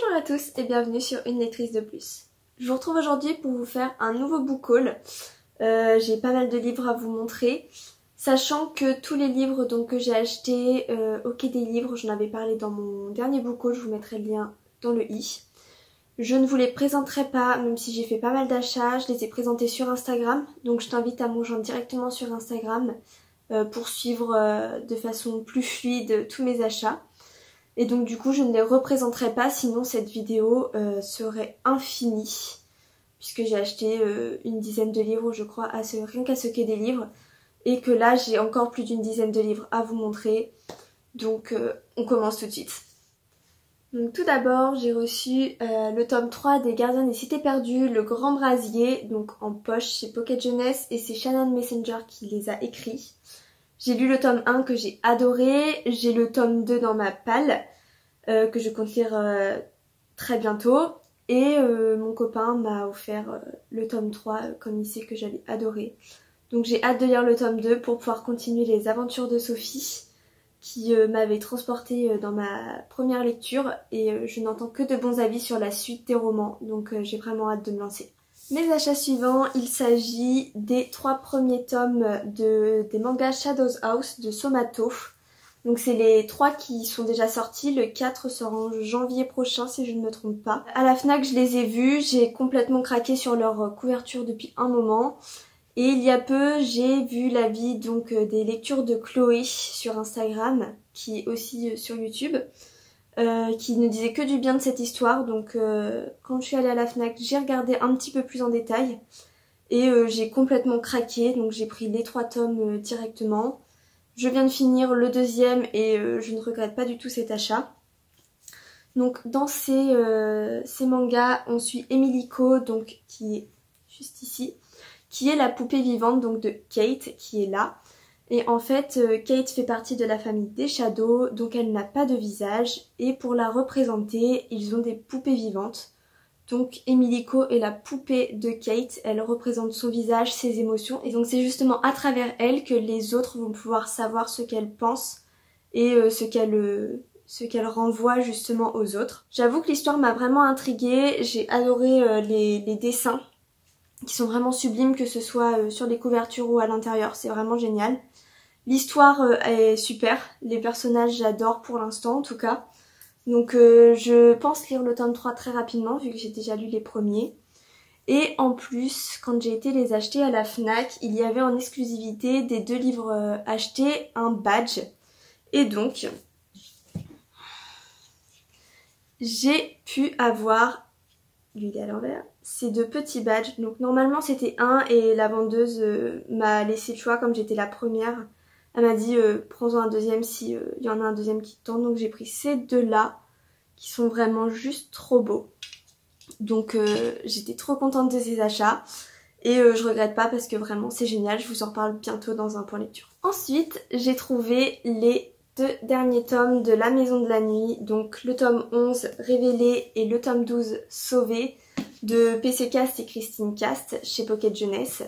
Bonjour à tous et bienvenue sur Une lectrice de plus. Je vous retrouve aujourd'hui pour vous faire un nouveau book haul. J'ai pas mal de livres à vous montrer, sachant que tous les livres donc, que j'ai achetés au Quai des Livres, j'en avais parlé dans mon dernier book haul, je vous mettrai le lien dans le i. Je ne vous les présenterai pas, même si j'ai fait pas mal d'achats, je les ai présentés sur Instagram, donc je t'invite à me rejoindre directement sur Instagram pour suivre de façon plus fluide tous mes achats. Et donc du coup je ne les représenterai pas, sinon cette vidéo serait infinie. Puisque j'ai acheté une dizaine de livres je crois rien qu'à ce Quai des Livres. Et que là j'ai encore plus d'une dizaine de livres à vous montrer. Donc on commence tout de suite. Donc tout d'abord j'ai reçu le tome 3 des Gardiens des Cités Perdues, Le Grand Brasier, donc en poche chez Pocket Jeunesse. Et c'est Shannon Messenger qui les a écrits. J'ai lu le tome 1 que j'ai adoré, j'ai le tome 2 dans ma palle que je compte lire très bientôt et mon copain m'a offert le tome 3 comme il sait que j'allais adorer. Donc j'ai hâte de lire le tome 2 pour pouvoir continuer les aventures de Sophie qui m'avait transportée dans ma première lecture et je n'entends que de bons avis sur la suite des romans, donc j'ai vraiment hâte de me lancer. Mes achats suivants, il s'agit des 3 premiers tomes des mangas Shadows House de Somato. Donc c'est les 3 qui sont déjà sortis, le 4 sort en janvier prochain si je ne me trompe pas. À la Fnac je les ai vus, j'ai complètement craqué sur leur couverture depuis un moment. Et il y a peu j'ai vu l'avis donc des lectures de Chloé sur Instagram, qui est aussi sur YouTube. Qui ne disait que du bien de cette histoire, donc quand je suis allée à la Fnac j'ai regardé un petit peu plus en détail et j'ai complètement craqué, donc j'ai pris les 3 tomes directement. Je viens de finir le deuxième et je ne regrette pas du tout cet achat. Donc dans ces mangas on suit Emilico, donc qui est juste ici, qui est la poupée vivante donc de Kate qui est là. Et en fait, Kate fait partie de la famille des Shadows, donc elle n'a pas de visage. Et pour la représenter, ils ont des poupées vivantes. Donc Emilico est la poupée de Kate, elle représente son visage, ses émotions. Et donc c'est justement à travers elle que les autres vont pouvoir savoir ce qu'elle pense et ce qu'elle renvoie justement aux autres. J'avoue que l'histoire m'a vraiment intriguée, j'ai adoré les dessins qui sont vraiment sublimes, que ce soit sur les couvertures ou à l'intérieur, c'est vraiment génial. L'histoire est super, les personnages j'adore pour l'instant en tout cas. Donc je pense lire le tome 3 très rapidement vu que j'ai déjà lu les premiers. Et en plus, quand j'ai été les acheter à la Fnac, il y avait en exclusivité des 2 livres achetés un badge. Et donc, j'ai pu avoir, lui il est à l'envers, ces 2 petits badges. Donc normalement c'était un et la vendeuse m'a laissé le choix comme j'étais la première. Elle m'a dit prends-en un deuxième si il y en a un deuxième qui tente. Donc j'ai pris ces 2 là qui sont vraiment juste trop beaux. Donc j'étais trop contente de ces achats. Et je regrette pas parce que vraiment c'est génial. Je vous en reparle bientôt dans un point lecture. Ensuite j'ai trouvé les 2 derniers tomes de La Maison de la Nuit. Donc le tome 11 Révélé et le tome 12 Sauvé de PC Cast et Christine Cast chez Pocket Jeunesse.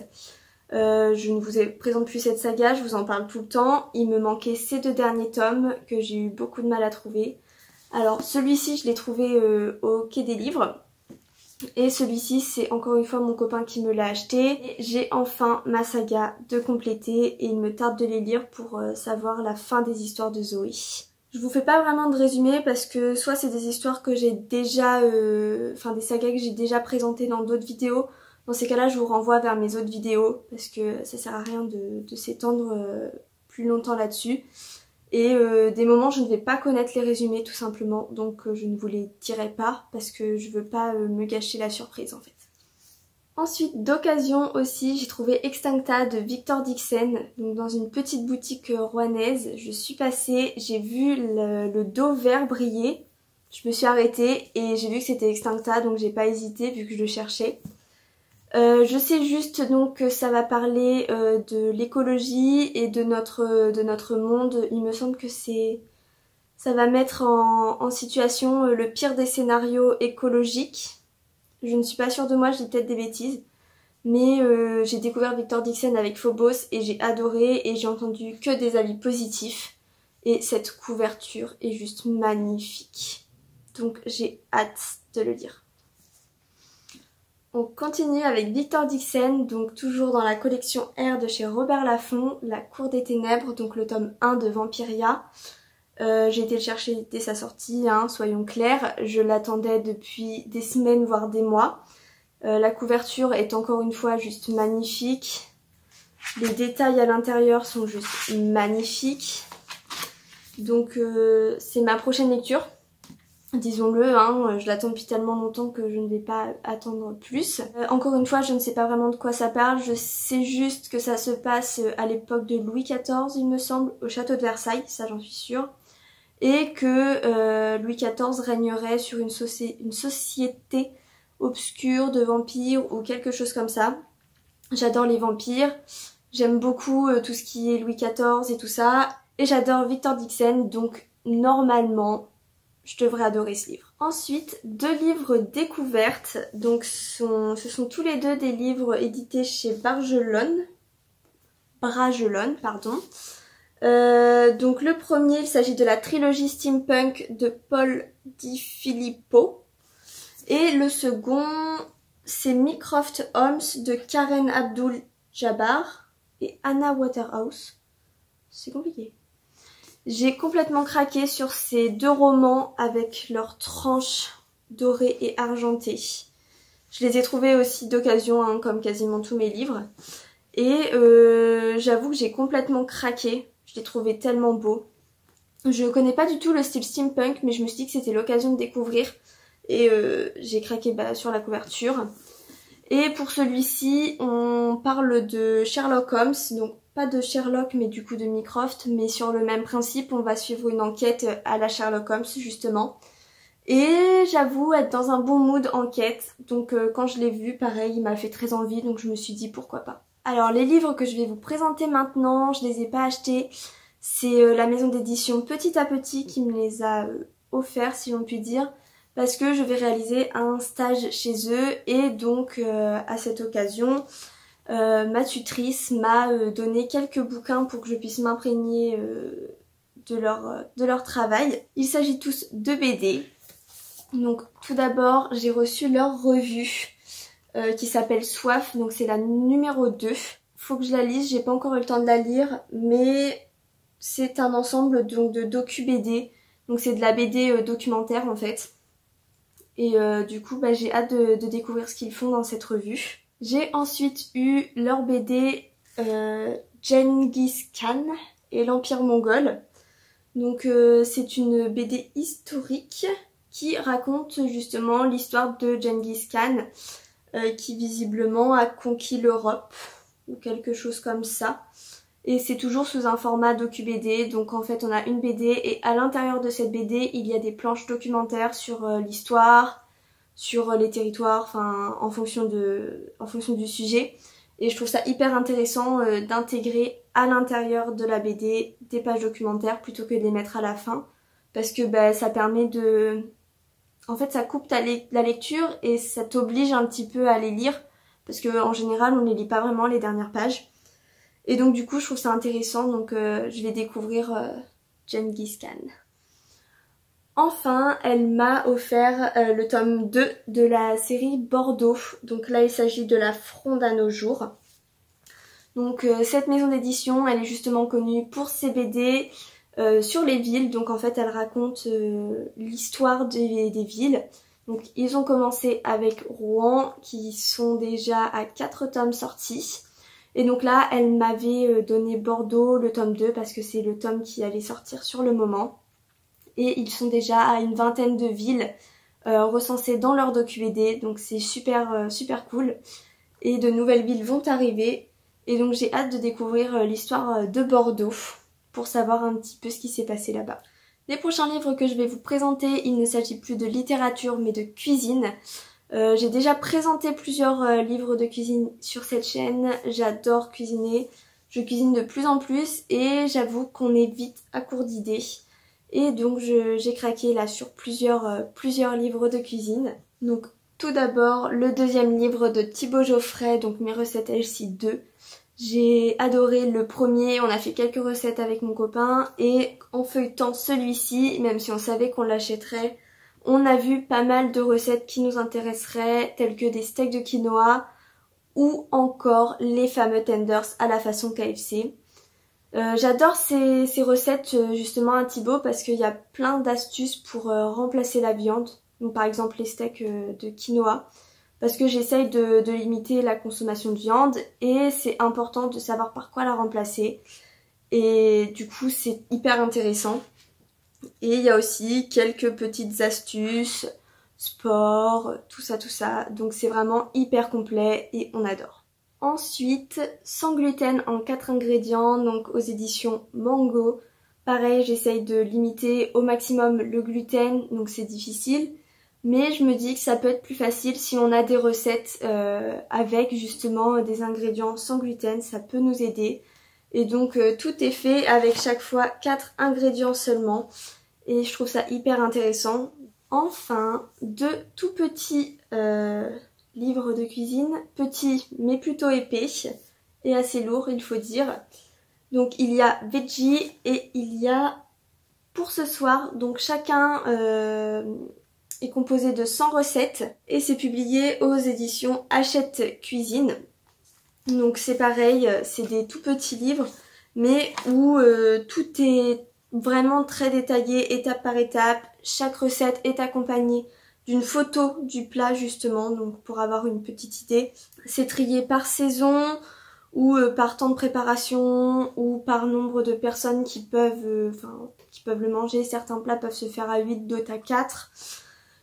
Je ne vous présente plus cette saga, je vous en parle tout le temps. Il me manquait ces 2 derniers tomes que j'ai eu beaucoup de mal à trouver. Alors celui-ci je l'ai trouvé au Quai des Livres. Et celui-ci c'est encore une fois mon copain qui me l'a acheté. J'ai enfin ma saga de compléter et il me tarde de les lire pour savoir la fin des histoires de Zoé. Je vous fais pas vraiment de résumé parce que soit c'est des histoires que j'ai déjà, enfin des sagas que j'ai déjà présentées dans d'autres vidéos. Dans ces cas-là, je vous renvoie vers mes autres vidéos parce que ça sert à rien de s'étendre plus longtemps là-dessus. Et des moments, je ne vais pas connaître les résumés tout simplement, donc je ne vous les dirai pas parce que je veux pas me gâcher la surprise en fait. Ensuite, d'occasion aussi, j'ai trouvé Extincta de Victor Dixon, donc dans une petite boutique rouennaise. Je suis passée, j'ai vu le dos vert briller, je me suis arrêtée et j'ai vu que c'était Extincta, donc j'ai pas hésité vu que je le cherchais. Je sais juste donc que ça va parler de l'écologie et de notre monde. Il me semble que ça va mettre en situation le pire des scénarios écologiques. Je ne suis pas sûre de moi, je dis peut-être des bêtises. Mais j'ai découvert Victor Dixon avec Phobos et j'ai adoré et j'ai entendu que des avis positifs. Et cette couverture est juste magnifique. donc j'ai hâte de le lire. On continue avec Victor Dixon, donc toujours dans la collection R de chez Robert Laffont, La Cour des Ténèbres, donc le tome 1 de Vampiria. J'ai été le chercher dès sa sortie, hein, soyons clairs, je l'attendais depuis des semaines voire des mois. La couverture est encore une fois juste magnifique, les détails à l'intérieur sont juste magnifiques, donc c'est ma prochaine lecture. Disons-le, hein, je l'attends depuis tellement longtemps que je ne vais pas attendre plus. Encore une fois, je ne sais pas vraiment de quoi ça parle, je sais juste que ça se passe à l'époque de Louis XIV, il me semble, au château de Versailles, ça j'en suis sûre. Et que Louis XIV régnerait sur une société obscure de vampires ou quelque chose comme ça. J'adore les vampires, j'aime beaucoup tout ce qui est Louis XIV et tout ça, et j'adore Victor Dixon, donc normalement je devrais adorer ce livre. Ensuite, 2 livres découvertes, donc ce sont tous les deux des livres édités chez Bragelonne, pardon. Donc le premier, il s'agit de la trilogie steampunk de Paul Di Filippo, et le second, c'est Mycroft Holmes de Karen Abdul-Jabbar et Anna Waterhouse. C'est compliqué. J'ai complètement craqué sur ces 2 romans avec leurs tranches dorées et argentées. Je les ai trouvés aussi d'occasion, hein, comme quasiment tous mes livres. Et j'avoue que j'ai complètement craqué. Je l'ai trouvé tellement beau. Je connais pas du tout le style steampunk, mais je me suis dit que c'était l'occasion de découvrir. Et j'ai craqué sur la couverture. Et pour celui-ci, on parle de Sherlock Holmes, donc pas de Sherlock mais du coup de Mycroft, mais sur le même principe, on va suivre une enquête à la Sherlock Holmes justement. Et j'avoue être dans un bon mood enquête, donc quand je l'ai vu, pareil, il m'a fait très envie, donc je me suis dit pourquoi pas. Alors les livres que je vais vous présenter maintenant, je les ai pas achetés, c'est la maison d'édition Petit à Petit qui me les a offerts si l'on peut dire, parce que je vais réaliser un stage chez eux et donc à cette occasion, ma tutrice m'a donné quelques bouquins pour que je puisse m'imprégner de leur travail. Il s'agit tous de BD. Donc tout d'abord, j'ai reçu leur revue qui s'appelle Soif, donc c'est la numéro 2. Faut que je la lise, j'ai pas encore eu le temps de la lire, mais c'est un ensemble donc de docu-BD. Donc c'est de la BD documentaire en fait. Et du coup, j'ai hâte de découvrir ce qu'ils font dans cette revue. J'ai ensuite eu leur BD Genghis Khan et l'Empire mongol. Donc c'est une BD historique qui raconte justement l'histoire de Genghis Khan qui visiblement a conquis l'Europe ou quelque chose comme ça. Et c'est toujours sous un format docu-BD, donc en fait on a une BD et à l'intérieur de cette BD il y a des planches documentaires sur l'histoire, sur les territoires, enfin en fonction du sujet. Et je trouve ça hyper intéressant d'intégrer à l'intérieur de la BD des pages documentaires plutôt que de les mettre à la fin. Parce que ça permet de... En fait ça coupe la lecture et ça t'oblige un petit peu à les lire. Parce qu'en général on ne les lit pas vraiment les dernières pages. Et donc du coup je trouve ça intéressant, donc je vais découvrir Genghis Khan. Enfin, elle m'a offert le tome 2 de la série Bordeaux. Donc là il s'agit de La Fronde à nos jours. Donc cette maison d'édition, elle est justement connue pour ses BD sur les villes. Donc en fait elle raconte l'histoire des villes. Donc ils ont commencé avec Rouen qui sont déjà à 4 tomes sortis. Et donc là, elle m'avait donné Bordeaux, le tome 2, parce que c'est le tome qui allait sortir sur le moment. Et ils sont déjà à une vingtaine de villes recensées dans leur docu-BD, donc c'est super cool. Et de nouvelles villes vont arriver, et donc j'ai hâte de découvrir l'histoire de Bordeaux, pour savoir un petit peu ce qui s'est passé là-bas. Les prochains livres que je vais vous présenter, il ne s'agit plus de littérature, mais de cuisine. J'ai déjà présenté plusieurs livres de cuisine sur cette chaîne, j'adore cuisiner, je cuisine de plus en plus et j'avoue qu'on est vite à court d'idées. Et donc j'ai craqué là sur plusieurs livres de cuisine. Donc tout d'abord le deuxième livre de Thibaut Geoffrey, donc Mes recettes Elsie 2. J'ai adoré le premier, on a fait quelques recettes avec mon copain et en feuilletant celui-ci, même si on savait qu'on l'achèterait, On a vu pas mal de recettes qui nous intéresseraient, telles que des steaks de quinoa ou encore les fameux tenders à la façon KFC. J'adore ces recettes justement à Thibaut parce qu'il y a plein d'astuces pour remplacer la viande. Donc par exemple les steaks de quinoa. Parce que j'essaye de limiter la consommation de viande et c'est important de savoir par quoi la remplacer. Et du coup c'est hyper intéressant. Et il y a aussi quelques petites astuces, sport, tout ça. Donc c'est vraiment hyper complet et on adore. Ensuite, sans gluten en 4 ingrédients, donc aux éditions Mango. Pareil, j'essaye de limiter au maximum le gluten, donc c'est difficile. Mais je me dis que ça peut être plus facile si on a des recettes avec justement des ingrédients sans gluten, ça peut nous aider. Et donc tout est fait avec chaque fois 4 ingrédients seulement. Et je trouve ça hyper intéressant. Enfin, 2 tout petits livres de cuisine. Petits mais plutôt épais et assez lourds il faut dire. Donc il y a Veggie et il y a pour ce soir. Donc chacun est composé de 100 recettes. Et c'est publié aux éditions Hachette Cuisine. Donc c'est pareil, c'est des tout petits livres, mais où tout est vraiment très détaillé, étape par étape. Chaque recette est accompagnée d'une photo du plat justement, donc pour avoir une petite idée. C'est trié par saison, ou par temps de préparation, ou par nombre de personnes qui peuvent le manger. Certains plats peuvent se faire à 8, d'autres à 4.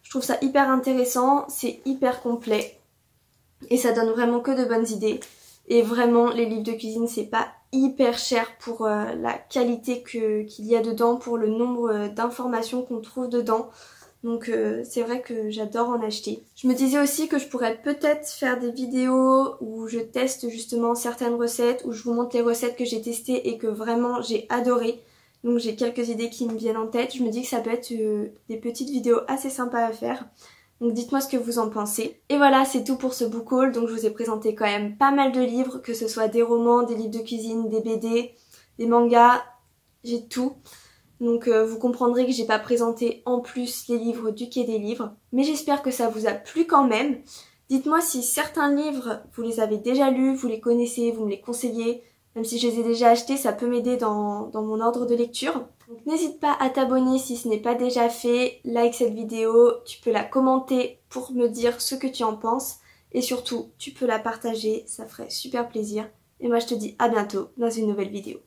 Je trouve ça hyper intéressant, c'est hyper complet, et ça donne vraiment que de bonnes idées. Et vraiment, les livres de cuisine, c'est pas hyper cher pour la qualité qu'il y a dedans, pour le nombre d'informations qu'on trouve dedans. Donc c'est vrai que j'adore en acheter. Je me disais aussi que je pourrais peut-être faire des vidéos où je teste justement certaines recettes, où je vous montre les recettes que j'ai testées et que vraiment j'ai adoré. Donc j'ai quelques idées qui me viennent en tête. Je me dis que ça peut être des petites vidéos assez sympas à faire. Donc dites-moi ce que vous en pensez. Et voilà, c'est tout pour ce book haul. Donc je vous ai présenté quand même pas mal de livres, que ce soit des romans, des livres de cuisine, des BD, des mangas, j'ai tout. Donc vous comprendrez que j'ai pas présenté en plus les livres du Quai des Livres. Mais j'espère que ça vous a plu quand même. Dites-moi si certains livres, vous les avez déjà lus, vous les connaissez, vous me les conseillez. Même si je les ai déjà achetés, ça peut m'aider dans mon ordre de lecture. Donc n'hésite pas à t'abonner si ce n'est pas déjà fait. Like cette vidéo, tu peux la commenter pour me dire ce que tu en penses. Et surtout, tu peux la partager, ça ferait super plaisir. Et moi je te dis à bientôt dans une nouvelle vidéo.